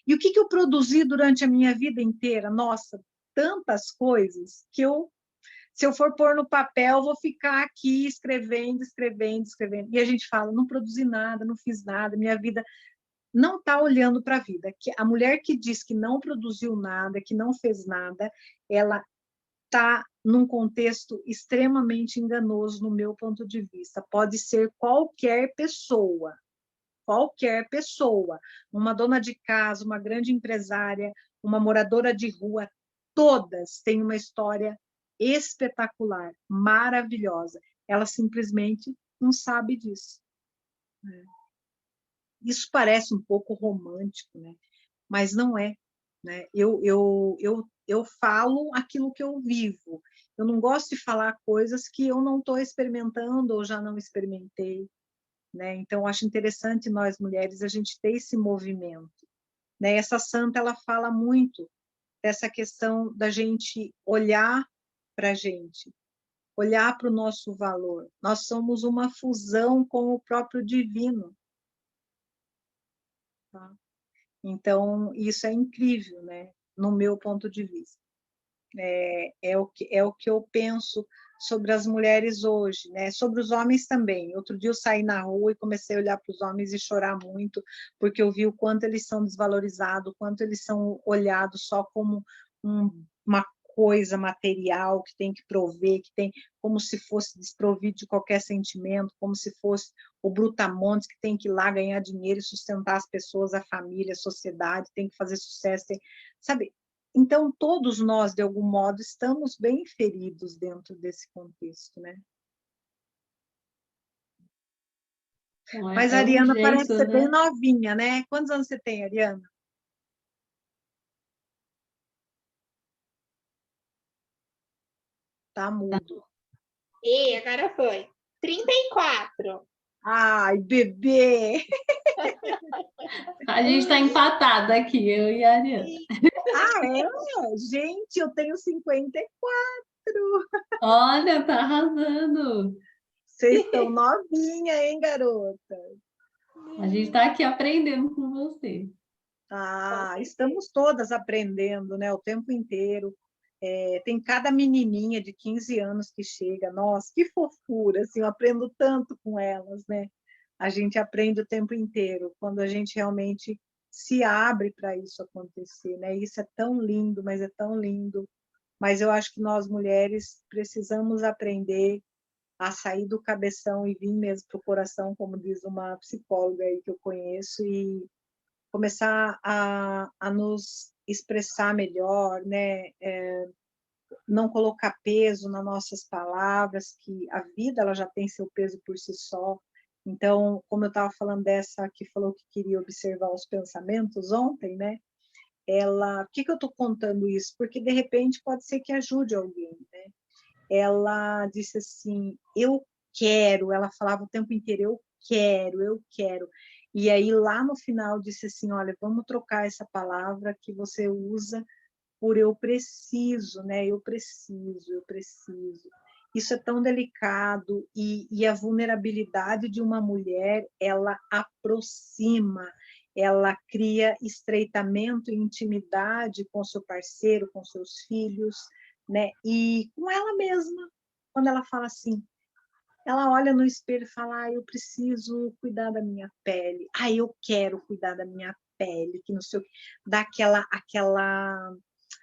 E o que eu produzi durante a minha vida inteira? Nossa, tantas coisas que se eu for pôr no papel, vou ficar aqui escrevendo. E a gente fala, não produzi nada, não fiz nada, minha vida não está olhando para a vida. A mulher que diz que não produziu nada, que não fez nada, ela está num contexto extremamente enganoso, no meu ponto de vista. Pode ser qualquer pessoa, uma dona de casa, uma grande empresária, uma moradora de rua, todas têm uma história espetacular, maravilhosa. ela simplesmente não sabe disso, né? Isso parece um pouco romântico, né? Mas não é, né? Eu falo aquilo que eu vivo. Eu não gosto de falar coisas que eu não estou experimentando ou já não experimentei, né? Então, acho interessante nós mulheres a gente ter esse movimento, né? Essa santa ela fala muito dessa questão da gente olhar para a gente, olhar para o nosso valor. Nós somos uma fusão com o próprio divino, tá? Então, isso é incrível, né? No meu ponto de vista. É o que eu penso sobre as mulheres hoje, né? Sobre os homens também. Outro dia eu saí na rua e comecei a olhar para os homens e chorar muito, porque eu vi o quanto eles são desvalorizados, o quanto eles são olhados só como uma coisa material que tem que prover, que tem como se fosse desprovido de qualquer sentimento, como se fosse o brutamontes que tem que ir lá ganhar dinheiro e sustentar as pessoas, a família, a sociedade, tem que fazer sucesso, sabe? Então, todos nós, de algum modo, estamos bem feridos dentro desse contexto, né? Bom, Mas a é um Ariana parece jeito, ser bem né? novinha, né? Quantos anos você tem, Ariana? Tá mudo. E agora foi. 34. Ai, bebê! A gente está empatada aqui, eu e a Ariana. Ah, é? Gente, eu tenho 54. Olha, tá arrasando. Vocês estão novinha, hein, garota? A gente está aqui aprendendo com você. Ah, estamos todas aprendendo, né, o tempo inteiro. Tem cada menininha de 15 anos que chega, nossa, que fofura, assim, eu aprendo tanto com elas, né? A gente aprende o tempo inteiro, quando a gente realmente se abre para isso acontecer, né? Isso é tão lindo, mas é tão lindo. Mas eu acho que nós mulheres precisamos aprender a sair do cabeção e vir mesmo para o coração, como diz uma psicóloga aí que eu conheço, e começar a nos expressar melhor, né? Não colocar peso nas nossas palavras, que a vida ela já tem seu peso por si só. Então, como eu estava falando dessa que falou que queria observar os pensamentos ontem, né? Por que eu estou contando isso? Porque de repente pode ser que ajude alguém, né? Ela disse assim, eu quero, ela falava o tempo inteiro, eu quero. E aí lá no final disse assim, olha, vamos trocar essa palavra que você usa por eu preciso, né? Eu preciso, eu preciso. Isso é tão delicado e a vulnerabilidade de uma mulher, ela aproxima, ela cria estreitamento e intimidade com seu parceiro, com seus filhos, né? E com ela mesma, quando ela fala assim, ela olha no espelho e fala, eu preciso cuidar da minha pele, eu quero cuidar da minha pele, que não sei o que, dá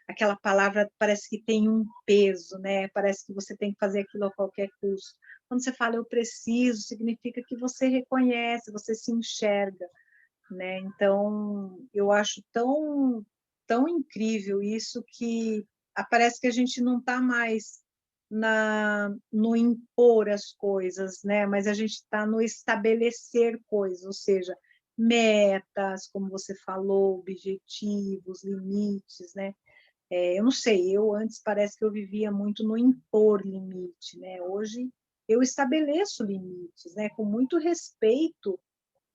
aquela palavra parece que tem um peso, né? Parece que você tem que fazer aquilo a qualquer custo. Quando você fala eu preciso, significa que você reconhece, você se enxerga, né? Então, eu acho tão incrível isso que parece que a gente não está mais no impor as coisas, né? Mas a gente está no estabelecer coisas, ou seja, metas, como você falou, objetivos, limites, né? Eu não sei, eu antes parece que eu vivia muito no impor limite, né? Hoje eu estabeleço limites, né? Com muito respeito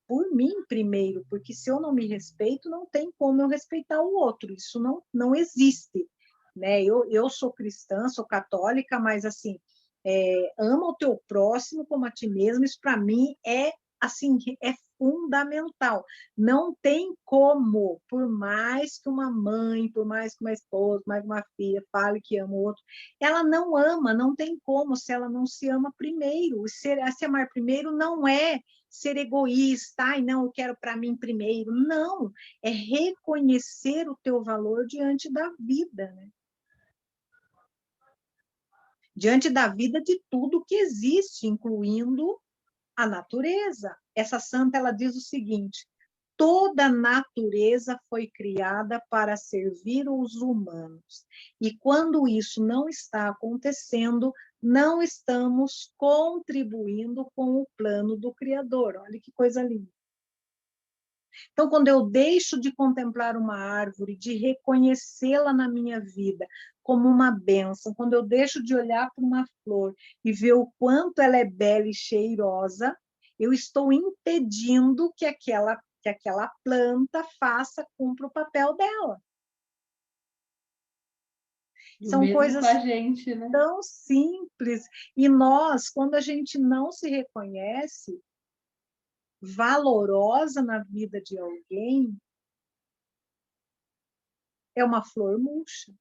por mim primeiro, porque se eu não me respeito, não tem como eu respeitar o outro, isso não existe, né? Eu sou cristã, sou católica, mas assim, ama o teu próximo como a ti mesmo, isso para mim é assim, é fundamental. Não tem como, por mais que uma mãe, por mais que uma esposa, por mais que uma filha fale que ama o outro, ela não ama, não tem como se ela não se ama primeiro. Se amar primeiro não é ser egoísta, não, eu quero para mim primeiro. Não, é reconhecer o teu valor diante da vida, né? Diante da vida de tudo que existe, incluindo a natureza. Essa santa ela diz o seguinte: Toda a natureza foi criada para servir os humanos. E quando isso não está acontecendo, não estamos contribuindo com o plano do Criador. Olha que coisa linda. Então, quando eu deixo de contemplar uma árvore, de reconhecê-la na minha vida como uma bênção, quando eu deixo de olhar para uma flor e ver o quanto ela é bela e cheirosa, eu estou impedindo que aquela planta cumpra o papel dela. São Mesmo coisas com a gente, né? tão simples. E nós, quando a gente não se reconhece valorosa na vida de alguém, é uma flor murcha.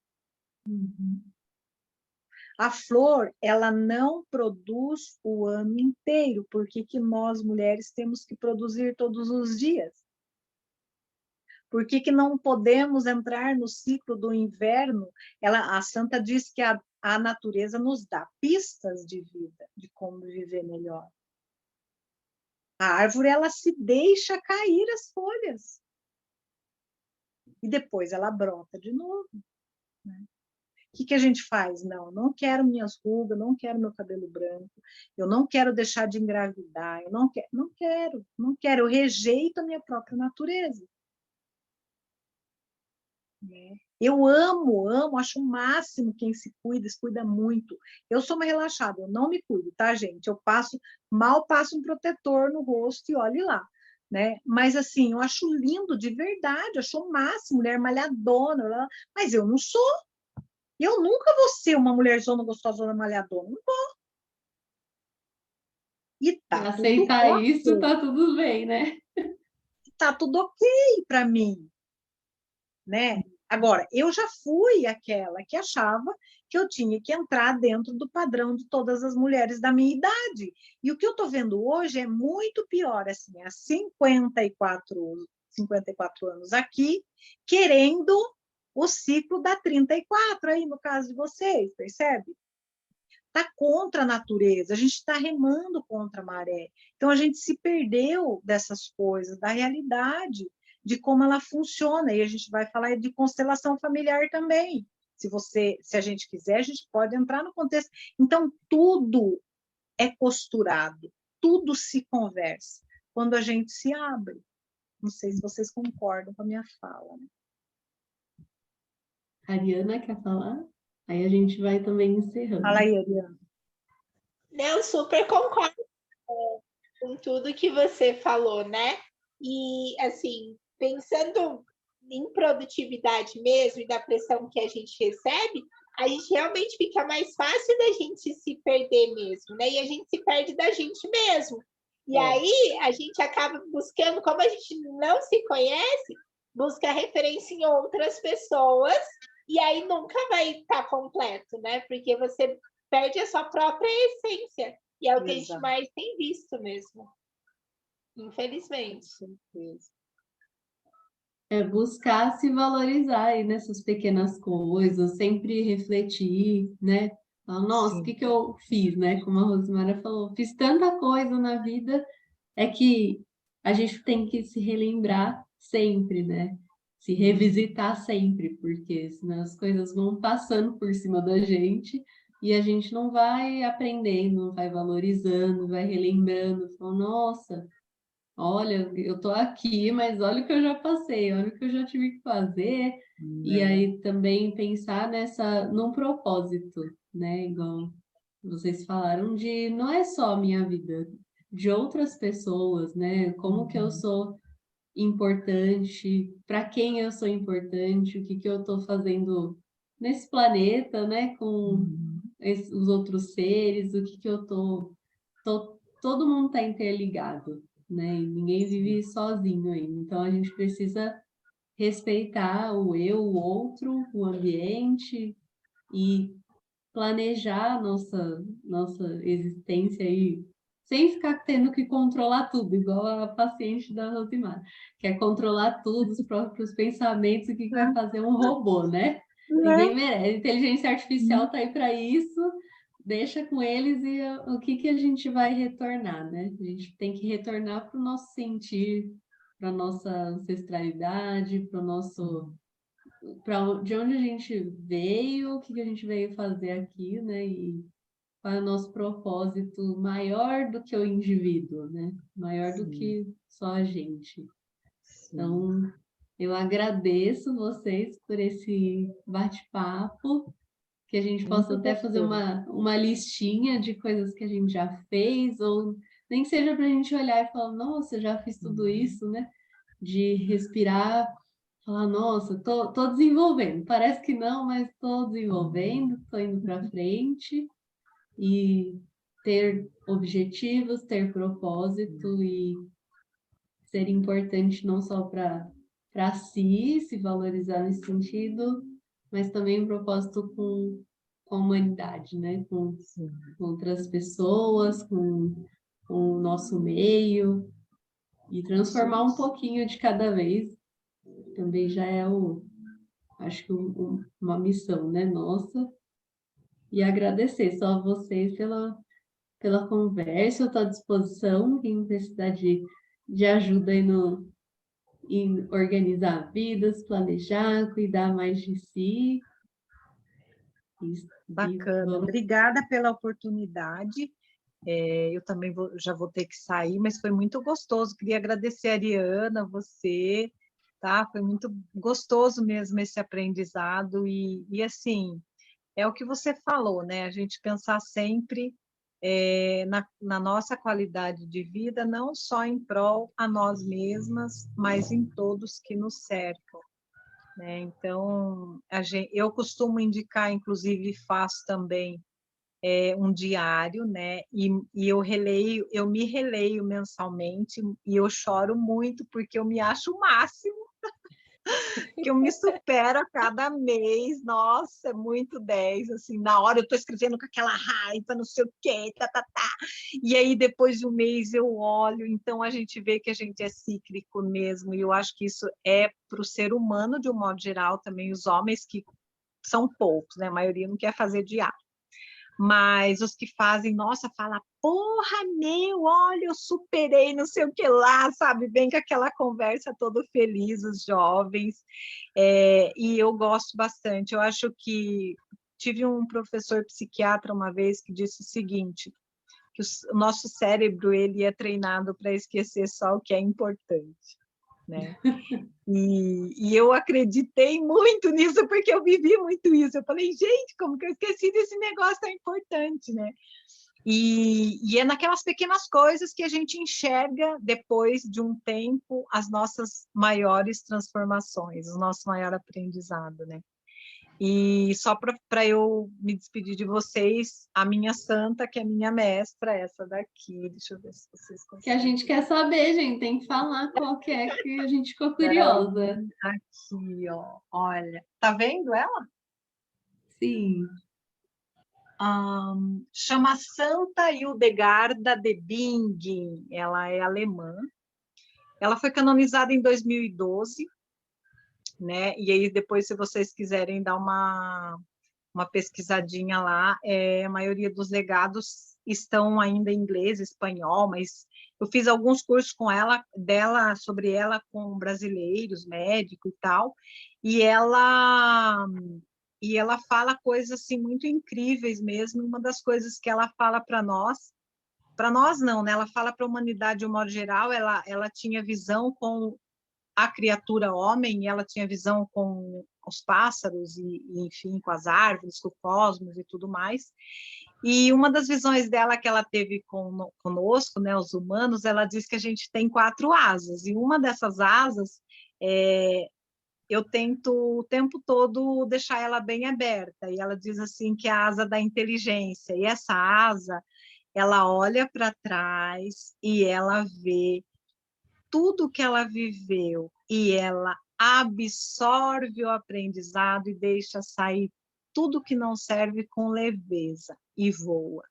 A flor, ela não produz o ano inteiro. Por que que nós, mulheres, temos que produzir todos os dias? Por que que não podemos entrar no ciclo do inverno? A santa diz que a natureza nos dá pistas de vida, de como viver melhor. A árvore, ela se deixa cair as folhas. E depois ela brota de novo. Né? O que que a gente faz? Não quero minhas rugas, não quero meu cabelo branco, eu não quero deixar de engravidar, eu não quero, eu rejeito a minha própria natureza. Eu amo, acho o máximo quem se cuida muito. Eu sou uma relaxada, eu não me cuido, tá, gente? Mal passo um protetor no rosto e olhe lá, né? Mas, assim, eu acho lindo de verdade, eu acho o máximo, mulher malhadona, mas eu não sou. Eu nunca vou ser uma mulherzona gostosona malhadona, não vou. E tá Aceitar tudo isso, ok. tá tudo bem, né? Tá tudo ok para mim, né? Agora, eu já fui aquela que achava que eu tinha que entrar dentro do padrão de todas as mulheres da minha idade. E o que eu estou vendo hoje é muito pior, assim, há 54 anos aqui, querendo o ciclo da 34 aí, no caso de vocês, percebe? Está contra a natureza, a gente está remando contra a maré. Então, a gente se perdeu dessas coisas, da realidade, de como ela funciona. E a gente vai falar de constelação familiar também. Se a gente quiser, a gente pode entrar no contexto. Então, tudo é costurado, tudo se conversa quando a gente se abre. Não sei se vocês concordam com a minha fala. Né? A Ariana quer falar? Aí a gente vai também encerrando. Fala aí, Ariana. Eu super concordo com tudo que você falou, né? E, assim, pensando em produtividade mesmo e da pressão que a gente recebe, a gente realmente fica mais fácil da gente se perder mesmo, né? E a gente se perde da gente mesmo. E aí a gente acaba buscando, como a gente não se conhece, busca referência em outras pessoas e aí nunca vai estar completo, né? Porque você perde a sua própria essência. E é o que a gente mais tem visto mesmo. Infelizmente. Com certeza. É buscar se valorizar aí nessas pequenas coisas, sempre refletir, né? Falar, nossa, o que que eu fiz, né? Como a Rosemara falou, fiz tanta coisa na vida, é que a gente tem que se relembrar sempre, né? Se revisitar sempre, porque senão as coisas vão passando por cima da gente e a gente não vai aprendendo, não vai valorizando, vai relembrando, falando, nossa, olha, eu tô aqui, mas olha o que eu já passei, olha o que eu já tive que fazer. E aí também pensar num propósito, né? Igual vocês falaram de não é só a minha vida, de outras pessoas, né? Como que eu sou importante, para quem eu sou importante, o que que eu estou fazendo nesse planeta, né? Com os outros seres, o que que eu todo mundo está interligado, né? E ninguém vive sozinho aí. Então a gente precisa respeitar o eu, o outro, o ambiente e planejar a nossa existência aí, sem ficar tendo que controlar tudo, igual a paciente da Rosimar. Quer controlar tudo, os próprios pensamentos, o que vai fazer um robô, né? Ninguém merece. Inteligência artificial está aí para isso, deixa com eles e o que a gente vai retornar, né? A gente tem que retornar para o nosso sentir, para nossa ancestralidade, para o nosso, de onde a gente veio, o que a gente veio fazer aqui, né? E qual é o nosso propósito maior do que o indivíduo, né? Maior do que só a gente. Então, eu agradeço vocês por esse bate-papo, que a gente possa até fazer uma listinha de coisas que a gente já fez, ou nem que seja para a gente olhar e falar, nossa, eu já fiz tudo isso, né? De respirar, falar, nossa, tô desenvolvendo. Parece que não, mas estou desenvolvendo, estou indo para frente. E ter objetivos, ter propósito e ser importante não só para si, se valorizar nesse sentido, mas também um propósito com a humanidade, né? Com outras pessoas, com o nosso meio, e transformar um pouquinho de cada vez, também já é acho que uma missão, né, nossa. E agradecer só a vocês pela conversa, eu estou à disposição, quem precisar de ajuda aí em organizar vidas, planejar, cuidar mais de si. Bacana, obrigada pela oportunidade. Eu também já vou ter que sair, mas foi muito gostoso. Queria agradecer a Ariana, você, tá? Foi muito gostoso mesmo esse aprendizado e assim, é o que você falou, né? A gente pensar sempre na nossa qualidade de vida, não só em prol a nós mesmas, mas em todos que nos cercam, né? Então, eu costumo indicar, inclusive faço também um diário, né? E eu me releio mensalmente e eu choro muito porque eu me acho o máximo, que eu me supero a cada mês. Nossa, é muito 10, assim, na hora eu estou escrevendo com aquela raiva, não sei o quê, e aí depois de um mês eu olho, então a gente vê que a gente é cíclico mesmo, e eu acho que isso é para o ser humano, de um modo geral, também os homens, que são poucos, né? A maioria não quer fazer diário. Mas os que fazem, nossa, fala, porra, olha, eu superei, não sei o que lá, sabe? Vem com aquela conversa todo feliz, os jovens, e eu gosto bastante. Eu acho que tive um professor psiquiatra uma vez que disse o seguinte, que o nosso cérebro ele é treinado para esquecer só o que é importante, né? E eu acreditei muito nisso, porque eu vivi muito isso. Eu falei, gente, como que eu esqueci desse negócio tão importante, né? E é naquelas pequenas coisas que a gente enxerga, depois de um tempo, as nossas maiores transformações, o nosso maior aprendizado, né? E só para eu me despedir de vocês, a minha santa, que é minha mestra, essa daqui, deixa eu ver se vocês conseguem. Que a gente quer saber, gente, tem que falar qual que é, que a gente ficou curiosa. Aqui, ó, olha, tá vendo ela? Sim. Chama Santa Hildegarda de Bingen, ela é alemã. Ela foi canonizada em 2012, né? E aí depois, se vocês quiserem dar uma pesquisadinha lá, a maioria dos legados estão ainda em inglês, espanhol, mas eu fiz alguns cursos sobre ela com brasileiros, médicos e tal, e ela fala coisas assim muito incríveis mesmo. Uma das coisas que ela fala para nós não, né? Ela fala para a humanidade de um modo geral. Ela tinha visão com a criatura homem, e ela tinha visão com os pássaros enfim, com as árvores, com o cosmos e tudo mais. E uma das visões dela que ela teve conosco, né, os humanos, ela diz que a gente tem 4 asas, e uma dessas asas eu tento o tempo todo deixar ela bem aberta, e ela diz assim que é a asa da inteligência, e essa asa, ela olha para trás e ela vê tudo que ela viveu, e ela absorve o aprendizado e deixa sair tudo que não serve com leveza e voa.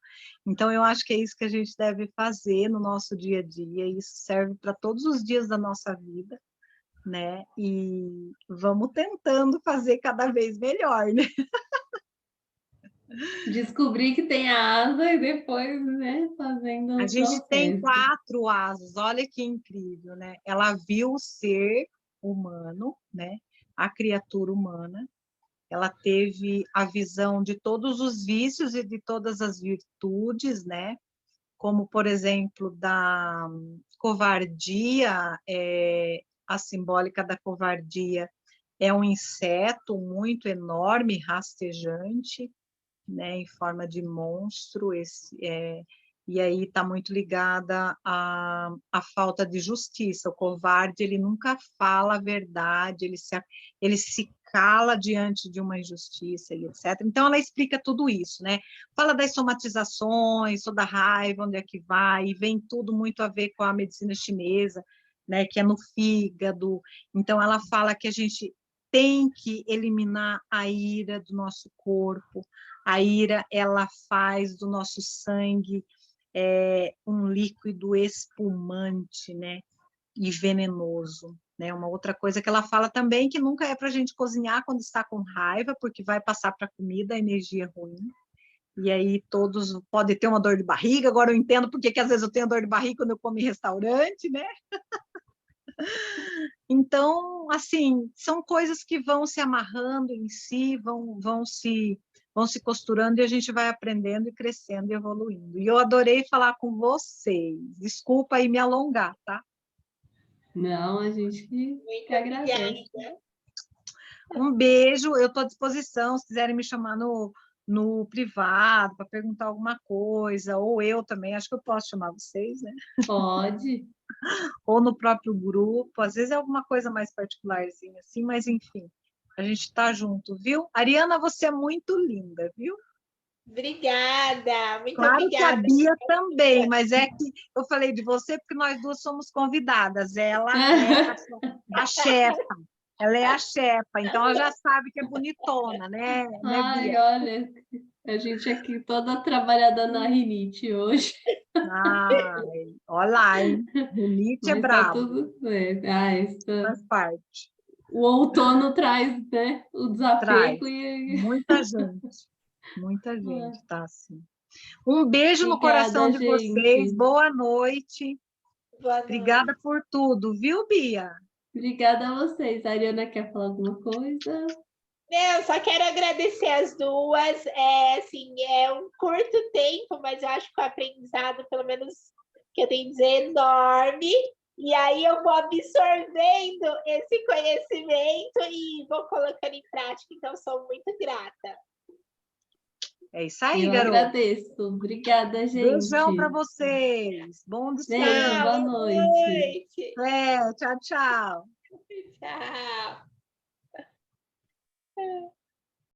Então, eu acho que é isso que a gente deve fazer no nosso dia a dia, e isso serve para todos os dias da nossa vida, né? E vamos tentando fazer cada vez melhor, né? Descobrir que tem a asa e depois, né, fazendo A o gente tem processo. 4 asas, olha que incrível, né? Ela viu o ser humano, né? A criatura humana, ela teve a visão de todos os vícios e de todas as virtudes, né? Como, por exemplo, da covardia, a simbólica da covardia é um inseto muito enorme, rastejante, né, em forma de monstro, e aí está muito ligada à falta de justiça. O covarde, ele nunca fala a verdade, ele se cala diante de uma injustiça, e etc. Então, ela explica tudo isso, né? Fala das somatizações, toda a raiva, onde é que vai, e vem tudo muito a ver com a medicina chinesa, né, que é no fígado. Então, ela fala que a gente tem que eliminar a ira do nosso corpo. A ira, ela faz do nosso sangue um líquido espumante, né? E venenoso, né? Uma outra coisa que ela fala também, que nunca é para a gente cozinhar quando está com raiva, porque vai passar para a comida a energia ruim. E aí todos podem ter uma dor de barriga. Agora eu entendo porque que às vezes eu tenho dor de barriga quando eu como em restaurante, né? Então, assim, são coisas que vão se amarrando em si, vão se costurando e a gente vai aprendendo e crescendo e evoluindo. E eu adorei falar com vocês. Desculpa aí me alongar, tá? Não, a gente que Muito agradece. obrigada. Um beijo, eu estou à disposição, se quiserem me chamar no privado para perguntar alguma coisa, ou eu também, acho que eu posso chamar vocês, né? Pode. Ou no próprio grupo, às vezes é alguma coisa mais particularzinha assim, mas enfim, a gente está junto, viu? Ariana, você é muito linda, viu? Obrigada, muito Claro que a obrigada. Bia também, mas é que eu falei de você porque nós duas somos convidadas. Ela é a chefa, ela é a chefa, então ela já sabe que é bonitona, né, Ai, Bia? olha, a gente aqui toda trabalhada na rinite hoje, Ai, olha lá, hein? Rinite é mas tá brabo, tudo certo. Ah, faz parte, o outono traz, né, o traz. desapego e... Muita Ai, gente tá assim. Um beijo no coração obrigada, de vocês, gente. boa noite. Boa Obrigada noite. por tudo, viu, Bia? Obrigada a vocês. A Ariana quer falar alguma coisa? Eu só quero agradecer as duas. Assim, é um curto tempo, mas eu acho que o aprendizado, pelo menos que eu tenho que dizer, é enorme. E aí eu vou absorvendo esse conhecimento e vou colocando em prática. Então, sou muito grata. É isso aí, Eu garoto. agradeço. Obrigada, Beijão para gente. vocês. Bom Beijo, descanso. Tchau, boa boa noite. noite. Tchau, tchau. Tchau.